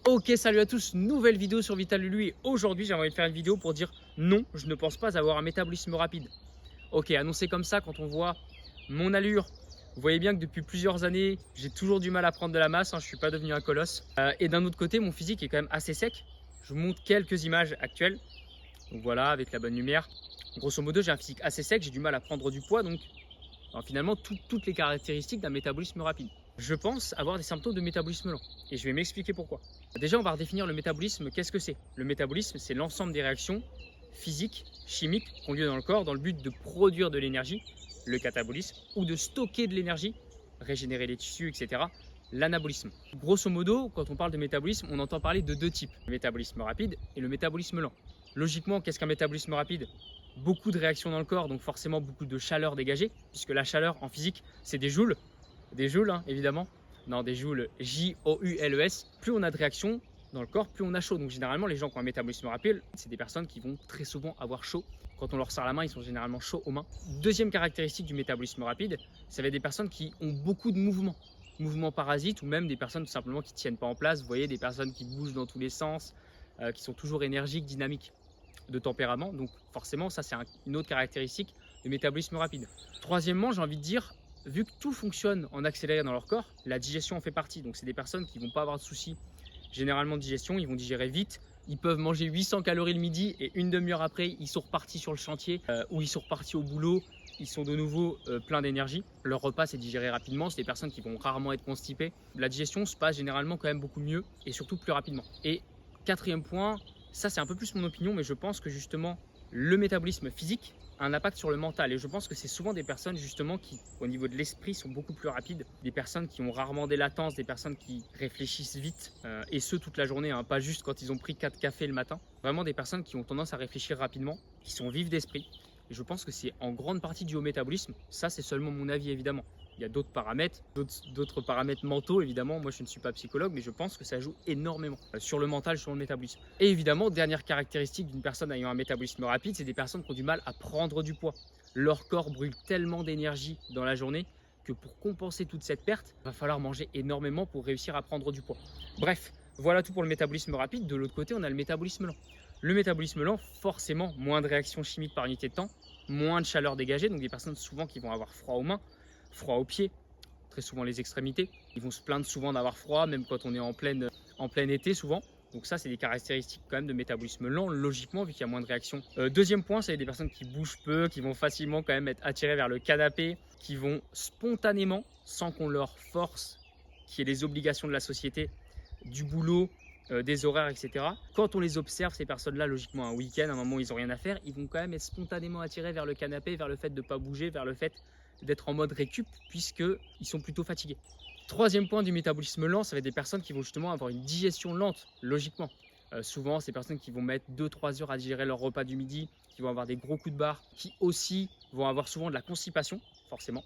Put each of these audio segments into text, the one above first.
Ok, salut à tous, nouvelle vidéo sur Vital Lulu et aujourd'hui j'ai envie de faire une vidéo pour dire non, je ne pense pas avoir un métabolisme rapide. Ok, annoncé comme ça, quand on voit mon allure, vous voyez bien que depuis plusieurs années, j'ai toujours du mal à prendre de la masse, je ne suis pas devenu un colosse. Et d'un autre côté, mon physique est quand même assez sec. Je vous montre quelques images actuelles, donc voilà, avec la bonne lumière. Grosso modo, j'ai un physique assez sec, j'ai du mal à prendre du poids, donc finalement toutes les caractéristiques d'un métabolisme rapide. Je pense avoir des symptômes de métabolisme lent et je vais m'expliquer pourquoi. Déjà, on va redéfinir le métabolisme. Qu'est-ce que c'est? Le métabolisme, c'est l'ensemble des réactions physiques, chimiques qui ont lieu dans le corps dans le but de produire de l'énergie, le catabolisme, ou de stocker de l'énergie, régénérer les tissus, etc. L'anabolisme. Grosso modo, quand on parle de métabolisme, on entend parler de deux types, le métabolisme rapide et le métabolisme lent. Logiquement, qu'est-ce qu'un métabolisme rapide? Beaucoup de réactions dans le corps, donc forcément beaucoup de chaleur dégagée, puisque la chaleur en physique, c'est des joules, évidemment. Non, des joules J-O-U-L-E-S. Plus on a de réactions dans le corps, plus on a chaud. Donc généralement, les gens qui ont un métabolisme rapide, c'est des personnes qui vont très souvent avoir chaud. Quand on leur serre la main, ils sont généralement chauds aux mains. Deuxième caractéristique du métabolisme rapide, ça va être des personnes qui ont beaucoup de mouvements parasites, ou même des personnes tout simplement qui ne tiennent pas en place. Vous voyez, des personnes qui bougent dans tous les sens, qui sont toujours énergiques, dynamiques, de tempérament. Donc forcément, ça c'est une autre caractéristique du métabolisme rapide. Troisièmement, j'ai envie de dire, vu que tout fonctionne en accéléré dans leur corps, la digestion en fait partie. Donc c'est des personnes qui ne vont pas avoir de soucis généralement de digestion, ils vont digérer vite. Ils peuvent manger 800 calories le midi et une demi-heure après, ils sont repartis sur le chantier ou ils sont repartis au boulot. Ils sont de nouveau pleins d'énergie. Leur repas, c'est digéré rapidement. C'est des personnes qui vont rarement être constipées. La digestion se passe généralement quand même beaucoup mieux et surtout plus rapidement. Et quatrième point, ça c'est un peu plus mon opinion, mais je pense que justement le métabolisme physique a un impact sur le mental. Et je pense que c'est souvent des personnes justement qui, au niveau de l'esprit, sont beaucoup plus rapides. Des personnes qui ont rarement des latences, des personnes qui réfléchissent vite, et ce toute la journée, pas juste quand ils ont pris 4 cafés le matin. Vraiment des personnes qui ont tendance à réfléchir rapidement, qui sont vives d'esprit. Et je pense que c'est en grande partie dû au métabolisme. Ça, c'est seulement mon avis, évidemment. Il y a d'autres paramètres mentaux, évidemment. Moi, je ne suis pas psychologue, mais je pense que ça joue énormément sur le mental, sur le métabolisme. Et évidemment, dernière caractéristique d'une personne ayant un métabolisme rapide, c'est des personnes qui ont du mal à prendre du poids. Leur corps brûle tellement d'énergie dans la journée que pour compenser toute cette perte, il va falloir manger énormément pour réussir à prendre du poids. Bref, voilà tout pour le métabolisme rapide. De l'autre côté, on a le métabolisme lent. Le métabolisme lent, forcément, moins de réactions chimiques par unité de temps, moins de chaleur dégagée, donc des personnes souvent qui vont avoir froid aux mains, froid aux pieds, très souvent les extrémités. Ils vont se plaindre souvent d'avoir froid, même quand on est en plein été souvent. Donc ça, c'est des caractéristiques quand même de métabolisme lent, logiquement, vu qu'il y a moins de réactions. Deuxième point, c'est des personnes qui bougent peu, qui vont facilement quand même être attirées vers le canapé, qui vont spontanément, sans qu'on leur force, qu'il y ait les obligations de la société, du boulot, des horaires, etc. Quand on les observe, ces personnes-là, logiquement, un week-end, un moment où ils n'ont rien à faire, ils vont quand même être spontanément attirés vers le canapé, vers le fait de ne pas bouger, vers le fait d'être en mode récup, puisqu'ils sont plutôt fatigués. Troisième point du métabolisme lent, ça va être des personnes qui vont justement avoir une digestion lente, logiquement. Souvent, c'est des personnes qui vont mettre 2-3 heures à digérer leur repas du midi, qui vont avoir des gros coups de barre, qui aussi vont avoir souvent de la constipation, forcément.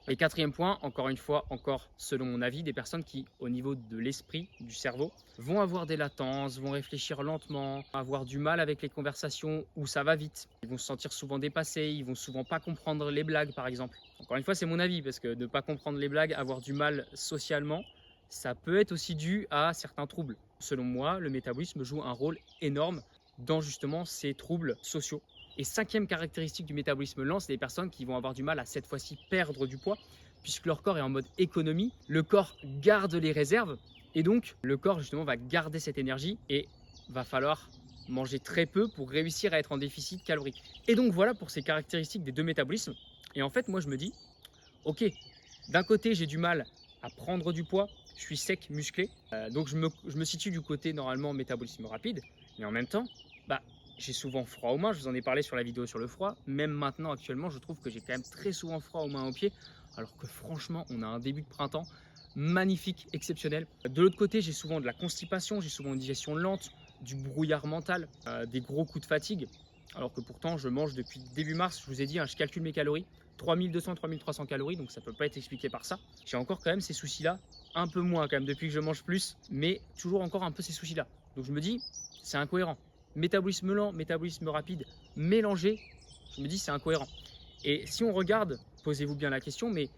Et quatrième point, encore une fois, encore selon mon avis, des personnes qui, au niveau de l'esprit, du cerveau, vont avoir des latences, vont réfléchir lentement, avoir du mal avec les conversations où ça va vite. Ils vont se sentir souvent dépassés, ils vont souvent pas comprendre les blagues, par exemple. Encore une fois, c'est mon avis, parce que ne pas comprendre les blagues, avoir du mal socialement, ça peut être aussi dû à certains troubles. Selon moi, le métabolisme joue un rôle énorme dans justement ces troubles sociaux. Et cinquième caractéristique du métabolisme lent, c'est des personnes qui vont avoir du mal à cette fois-ci perdre du poids, puisque leur corps est en mode économie. Le corps garde les réserves, et donc le corps justement va garder cette énergie et va falloir manger très peu pour réussir à être en déficit calorique. Et donc voilà pour ces caractéristiques des deux métabolismes. Et en fait, moi je me dis, ok, d'un côté j'ai du mal à prendre du poids, je suis sec, musclé, donc je me situe du côté normalement métabolisme rapide, mais en même temps, j'ai souvent froid aux mains, je vous en ai parlé sur la vidéo sur le froid. Même maintenant, actuellement, je trouve que j'ai quand même très souvent froid aux mains et aux pieds, alors que franchement, on a un début de printemps magnifique, exceptionnel. De l'autre côté, j'ai souvent de la constipation, j'ai souvent une digestion lente, du brouillard mental, des gros coups de fatigue, alors que pourtant, je mange depuis début mars, je vous ai dit, je calcule mes calories, 3200-3300 calories, donc ça ne peut pas être expliqué par ça. J'ai encore quand même ces soucis-là, un peu moins quand même depuis que je mange plus, mais toujours encore un peu ces soucis-là. Donc je me dis, c'est incohérent. Métabolisme lent, métabolisme rapide, mélangé, je me dis c'est incohérent. Et si on regarde, posez-vous bien la question, mais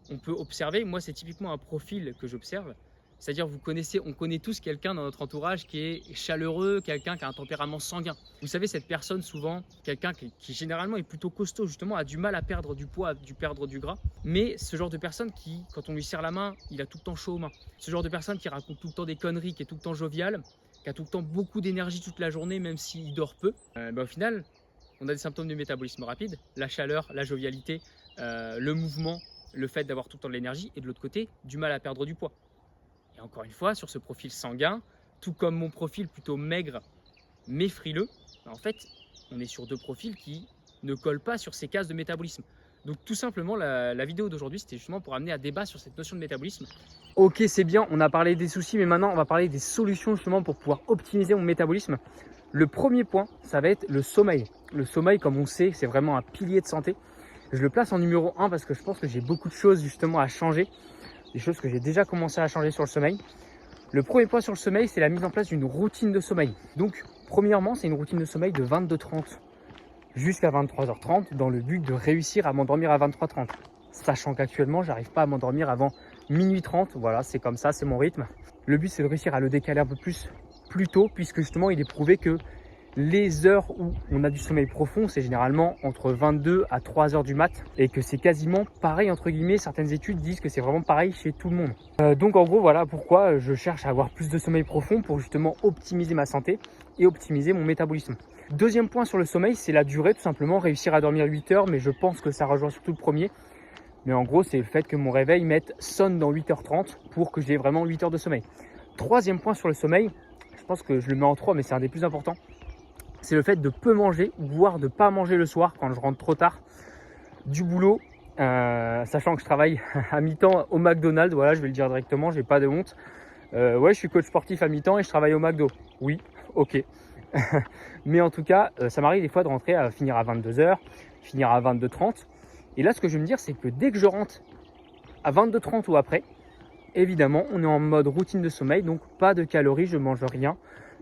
on peut observer, moi c'est typiquement un profil que j'observe, C'est-à-dire, on connaît tous quelqu'un dans notre entourage qui est chaleureux, quelqu'un qui a un tempérament sanguin. Vous savez, cette personne, souvent, quelqu'un qui généralement est plutôt costaud, justement, a du mal à perdre du poids, à perdre du gras. Mais ce genre de personne qui, quand on lui serre la main, il a tout le temps chaud aux mains. Ce genre de personne qui raconte tout le temps des conneries, qui est tout le temps jovial, qui a tout le temps beaucoup d'énergie toute la journée, même s'il dort peu, au final, on a des symptômes du métabolisme rapide, la chaleur, la jovialité, le mouvement, le fait d'avoir tout le temps de l'énergie, et de l'autre côté, du mal à perdre du poids. Et encore une fois, sur ce profil sanguin, tout comme mon profil plutôt maigre mais frileux, en fait, on est sur deux profils qui ne collent pas sur ces cases de métabolisme. Donc tout simplement, la vidéo d'aujourd'hui, c'était justement pour amener à débat sur cette notion de métabolisme. Ok, c'est bien, on a parlé des soucis, mais maintenant, on va parler des solutions justement pour pouvoir optimiser mon métabolisme. Le premier point, ça va être le sommeil. Le sommeil, comme on sait, c'est vraiment un pilier de santé. Je le place en numéro 1 parce que je pense que j'ai beaucoup de choses justement à changer. Des choses que j'ai déjà commencé à changer sur le sommeil. Le premier point sur le sommeil, c'est la mise en place d'une routine de sommeil. Donc, premièrement, c'est une routine de sommeil de 22h30 jusqu'à 23h30 dans le but de réussir à m'endormir à 23h30. Sachant qu'actuellement, j'arrive pas à m'endormir avant minuit 30. Voilà, c'est comme ça, c'est mon rythme. Le but, c'est de réussir à le décaler un peu plus tôt, puisque justement, il est prouvé que les heures où on a du sommeil profond, c'est généralement entre 22 à 3 heures du mat et que c'est quasiment pareil entre guillemets. Certaines études disent que c'est vraiment pareil chez tout le monde. Donc en gros, voilà pourquoi je cherche à avoir plus de sommeil profond pour justement optimiser ma santé et optimiser mon métabolisme. Deuxième point sur le sommeil, c'est la durée, tout simplement réussir à dormir 8 heures, mais je pense que ça rejoint surtout le premier. Mais en gros, c'est le fait que mon réveil sonne dans 8h30 pour que j'ai vraiment 8 heures de sommeil. Troisième point sur le sommeil, je pense que je le mets en 3, mais c'est un des plus importants. C'est le fait de peu manger, voire de ne pas manger le soir quand je rentre trop tard du boulot, sachant que je travaille à mi-temps au McDonald's. Voilà, je vais le dire directement, j'ai pas de honte. Ouais, je suis coach sportif à mi-temps et je travaille au McDo. Oui, ok. Mais en tout cas, ça m'arrive des fois de rentrer à finir à 22h, finir à 22h30. Et là, ce que je veux me dire, c'est que dès que je rentre à 22h30 ou après, évidemment, on est en mode routine de sommeil, donc pas de calories, je mange rien.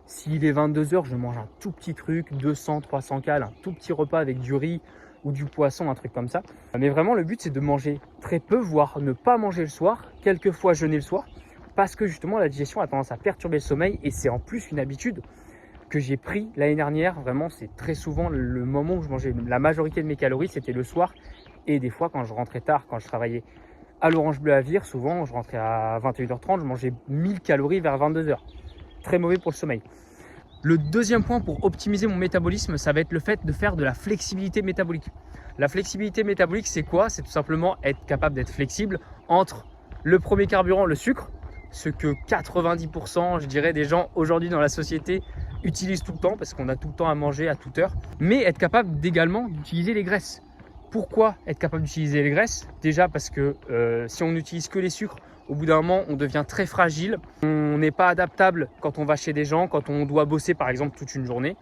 S'il est 22h, je mange un tout petit truc, 200, 300 calories, un tout petit repas avec du riz ou du poisson, un truc comme ça. Mais vraiment, le but, c'est de manger très peu, voire ne pas manger le soir, quelquefois jeûner le soir, parce que justement, la digestion a tendance à perturber le sommeil et c'est en plus une habitude que j'ai pris l'année dernière. Vraiment, c'est très souvent le moment où je mangeais la majorité de mes calories, c'était le soir. Et des fois, quand je rentrais tard, quand je travaillais à l'Orange Bleu à Vire, souvent, je rentrais à 21h30, je mangeais 1000 calories vers 22h. Très mauvais pour le sommeil. Le deuxième point pour optimiser mon métabolisme, ça va être le fait de faire de la flexibilité métabolique. La flexibilité métabolique, c'est quoi? C'est tout simplement être capable d'être flexible entre le premier carburant, le sucre, ce que 90% je dirais des gens aujourd'hui dans la société utilisent tout le temps parce qu'on a tout le temps à manger à toute heure, mais être capable également d'utiliser les graisses. Pourquoi être capable d'utiliser les graisses? Déjà parce que si on n'utilise que les sucres, au bout d'un moment, on devient très fragile. On n'est pas adaptable quand on va chez des gens, quand on doit bosser par exemple toute une journée,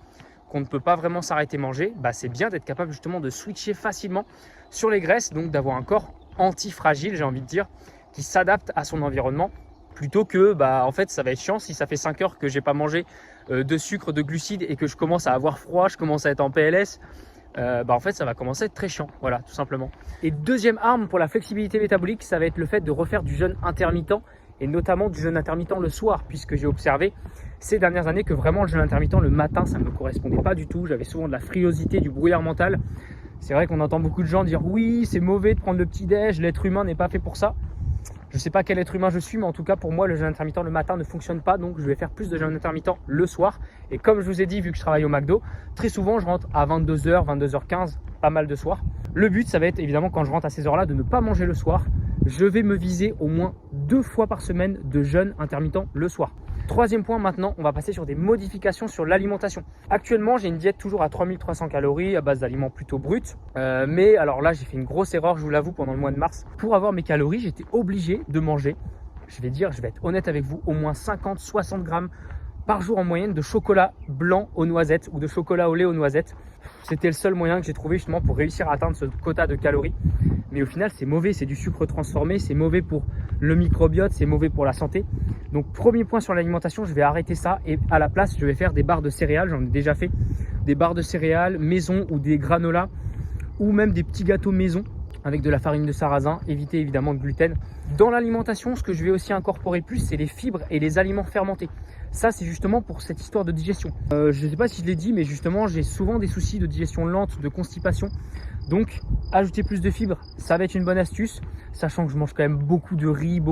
qu'on ne peut pas vraiment s'arrêter manger. C'est bien d'être capable justement de switcher facilement sur les graisses, donc d'avoir un corps anti-fragile, j'ai envie de dire, qui s'adapte à son environnement. Plutôt que, en fait, ça va être chiant si ça fait 5 heures que j'ai pas mangé de sucre, de glucides et que je commence à avoir froid, je commence à être en PLS. En fait, ça va commencer à être très chiant, voilà, tout simplement. Et deuxième arme pour la flexibilité métabolique, ça va être le fait de refaire du jeûne intermittent et notamment du jeûne intermittent le soir, puisque j'ai observé ces dernières années que vraiment le jeûne intermittent le matin, ça ne me correspondait pas du tout. J'avais souvent de la frilosité, du brouillard mental. C'est vrai qu'on entend beaucoup de gens dire oui, c'est mauvais de prendre le petit-déj, l'être humain n'est pas fait pour ça. Je ne sais pas quel être humain je suis, mais en tout cas pour moi le jeûne intermittent le matin ne fonctionne pas, donc je vais faire plus de jeûne intermittent le soir. Et comme je vous ai dit, vu que je travaille au McDo, très souvent je rentre à 22h, 22h15, pas mal de soir. Le but, ça va être évidemment quand je rentre à ces heures-là de ne pas manger le soir. Je vais me viser au moins 2 fois par semaine de jeûne intermittent le soir. Troisième point, maintenant, on va passer sur des modifications sur l'alimentation. Actuellement, j'ai une diète toujours à 3300 calories à base d'aliments plutôt bruts. Mais alors là, j'ai fait une grosse erreur, je vous l'avoue, pendant le mois de mars. Pour avoir mes calories, j'étais obligé de manger, je vais être honnête avec vous, au moins 50-60 grammes par jour en moyenne de chocolat blanc aux noisettes ou de chocolat au lait aux noisettes. C'était le seul moyen que j'ai trouvé justement pour réussir à atteindre ce quota de calories. Mais au final, c'est mauvais, c'est du sucre transformé, c'est mauvais pour le microbiote, c'est mauvais pour la santé. Donc premier point sur l'alimentation, je vais arrêter ça et à la place, je vais faire des barres de céréales. J'en ai déjà fait des barres de céréales maison ou des granolas ou même des petits gâteaux maison avec de la farine de sarrasin, éviter évidemment le gluten. Dans l'alimentation, ce que je vais aussi incorporer plus, c'est les fibres et les aliments fermentés. Ça, c'est justement pour cette histoire de digestion. Je ne sais pas si je l'ai dit, mais justement, j'ai souvent des soucis de digestion lente, de constipation. Donc, ajouter plus de fibres, ça va être une bonne astuce. Sachant que je mange quand même beaucoup de riz,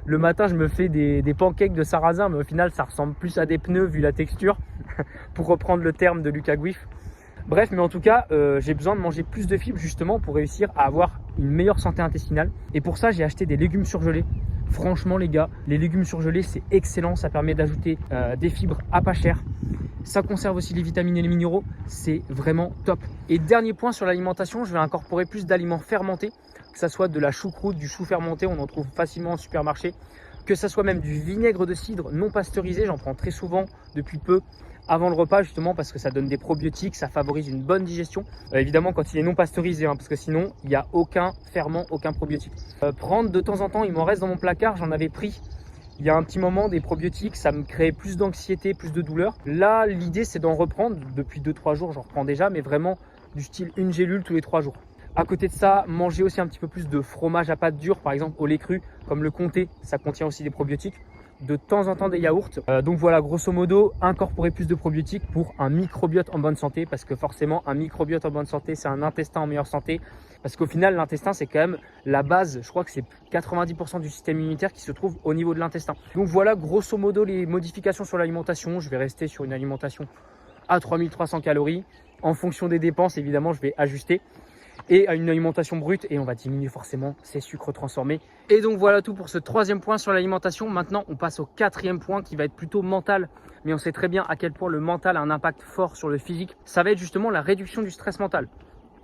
Le matin, je me fais des pancakes de sarrasin, mais au final, ça ressemble plus à des pneus vu la texture, pour reprendre le terme de Lucas Guif. Bref, mais en tout cas, j'ai besoin de manger plus de fibres justement pour réussir à avoir une meilleure santé intestinale. Et pour ça, j'ai acheté des légumes surgelés. Franchement, les gars, les légumes surgelés, c'est excellent. Ça permet d'ajouter des fibres à pas cher. Ça conserve aussi les vitamines et les minéraux. C'est vraiment top. Et dernier point sur l'alimentation, je vais incorporer plus d'aliments fermentés, que ça soit de la choucroute, du chou fermenté, on en trouve facilement en supermarché, que ça soit même du vinaigre de cidre non pasteurisé, j'en prends très souvent depuis peu avant le repas justement parce que ça donne des probiotiques, ça favorise une bonne digestion. Évidemment quand il est non pasteurisé, parce que sinon il n'y a aucun ferment, aucun probiotique. Prendre de temps en temps, il m'en reste dans mon placard, j'en avais pris il y a un petit moment des probiotiques, ça me créait plus d'anxiété, plus de douleur. Là l'idée c'est d'en reprendre, depuis 2-3 jours j'en reprends déjà, mais vraiment du style une gélule tous les 3 jours. À côté de ça, manger aussi un petit peu plus de fromage à pâte dure, par exemple au lait cru, comme le comté, ça contient aussi des probiotiques. De temps en temps des yaourts. Donc voilà, grosso modo, incorporer plus de probiotiques pour un microbiote en bonne santé, parce que forcément, un microbiote en bonne santé, c'est un intestin en meilleure santé. Parce qu'au final, l'intestin, c'est quand même la base. Je crois que c'est 90% du système immunitaire qui se trouve au niveau de l'intestin. Donc voilà, grosso modo, les modifications sur l'alimentation. Je vais rester sur une alimentation à 3300 calories. En fonction des dépenses, évidemment, je vais ajuster. Et à une alimentation brute, et on va diminuer forcément ces sucres transformés. Et donc voilà tout pour ce 3e point sur l'alimentation. Maintenant on passe au 4e point qui va être plutôt mental, mais on sait très bien à quel point le mental a un impact fort sur le physique. Ça va être justement la réduction du stress mental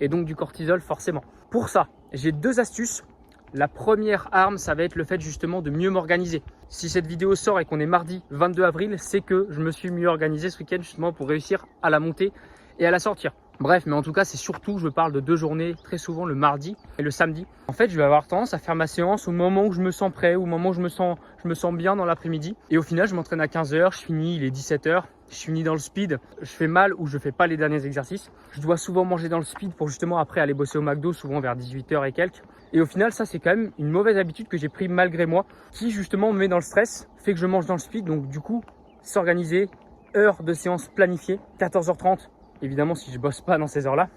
et donc du cortisol forcément. Pour ça, j'ai 2 astuces. La première arme, ça va être le fait justement de mieux m'organiser. Si cette vidéo sort et qu'on est mardi 22 avril, c'est que je me suis mieux organisé ce week-end justement pour réussir à la monter et à la sortir. Bref, mais en tout cas, c'est surtout, je parle de 2 journées, très souvent le mardi et le samedi. En fait, je vais avoir tendance à faire ma séance au moment où je me sens prêt, au moment où je me sens bien dans l'après-midi. Et au final, je m'entraîne à 15 h, je finis, il est 17 h, je finis dans le speed, je fais mal ou je fais pas les derniers exercices. Je dois souvent manger dans le speed pour justement après aller bosser au McDo, souvent vers 18 h et quelques. Et au final, ça, c'est quand même une mauvaise habitude que j'ai pris malgré moi, qui justement me met dans le stress, fait que je mange dans le speed. Donc du coup, s'organiser, heure de séance planifiée, 14 h 30. Évidemment, si je bosse pas dans ces heures-là,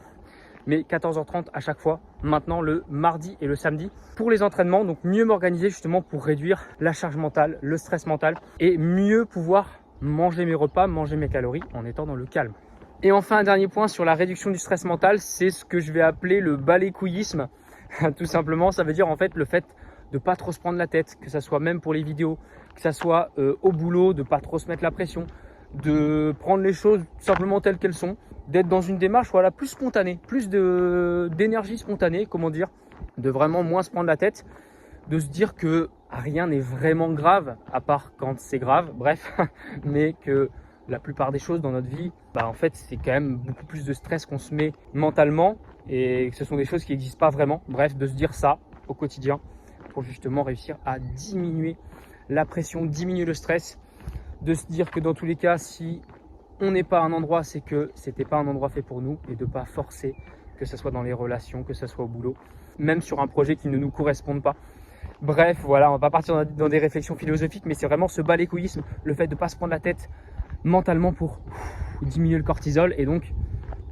mais 14 h 30 à chaque fois, maintenant le mardi et le samedi, pour les entraînements. Donc mieux m'organiser justement pour réduire la charge mentale, le stress mental et mieux pouvoir manger mes repas, manger mes calories en étant dans le calme. Et enfin, un dernier point sur la réduction du stress mental, c'est ce que je vais appeler le balécouillisme. Tout simplement, ça veut dire en fait le fait de pas trop se prendre la tête, que ça soit même pour les vidéos, que ça soit au boulot, de pas trop se mettre la pression, de prendre les choses simplement telles qu'elles sont, d'être dans une démarche voilà, plus spontanée, plus d'énergie spontanée, comment dire, de vraiment moins se prendre la tête, de se dire que rien n'est vraiment grave, à part quand c'est grave, bref, mais que la plupart des choses dans notre vie, en fait, c'est quand même beaucoup plus de stress qu'on se met mentalement et que ce sont des choses qui n'existent pas vraiment. Bref, de se dire ça au quotidien pour justement réussir à diminuer la pression, diminuer le stress, de se dire que dans tous les cas, si on n'est pas à un endroit, c'est que c'était pas un endroit fait pour nous et de pas forcer, que ce soit dans les relations, que ce soit au boulot, même sur un projet qui ne nous corresponde pas. Bref, voilà, on va pas partir dans des réflexions philosophiques, mais c'est vraiment ce balécouillisme, le fait de ne pas se prendre la tête mentalement pour diminuer le cortisol et donc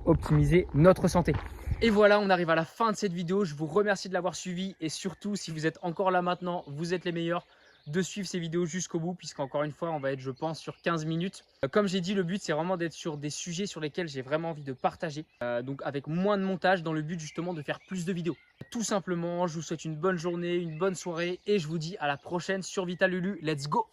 optimiser notre santé. Et voilà, on arrive à la fin de cette vidéo. Je vous remercie de l'avoir suivi et surtout, si vous êtes encore là maintenant, vous êtes les meilleurs, de suivre ces vidéos jusqu'au bout, puisqu'encore une fois on va être, je pense, sur 15 minutes. Comme j'ai dit, le but c'est vraiment d'être sur des sujets sur lesquels j'ai vraiment envie de partager, donc avec moins de montage, dans le but justement de faire plus de vidéos. Tout simplement, je vous souhaite une bonne journée, une bonne soirée et je vous dis à la prochaine sur Vital Lulu. Let's go!